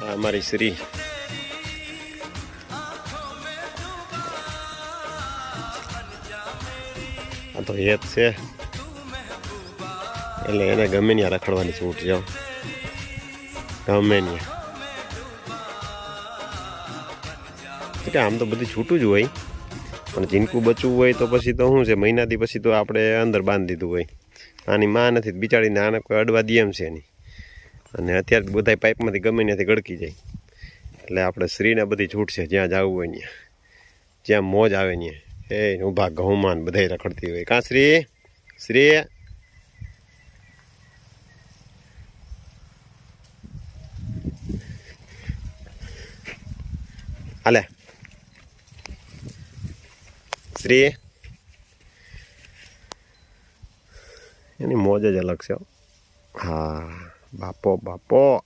અમારી શ્રી આ તો હેત છે એટલે એને ગમે ત્યાં રખડવાની છૂટ જાઓ ગમે ત્યાં આમ તો બધી છૂટું જ હોય પણ જીનકું બચવું હોય તો પછી તો શું છે મહિનાથી પછી તો આપણે અંદર બાંધી દીધું હોય આની માં નથી બિચારીને આને કોઈ અડવા દે એમ છે નહીં અને અત્યારે બધા પાઇપમાંથી ગમે ત્યાંથી ગળકી જાય એટલે આપણે શ્રીને બધી છૂટ છે જ્યાં જવું હોય ત્યાં જ્યાં મોજ આવે ત્યાં એ ઊભા ઘઉંમાં બધા રખડતી હોય કાં શ્રી શ્રી હાલે શ્રી એની મોજ જ અલગ છે હા બાપો બાપો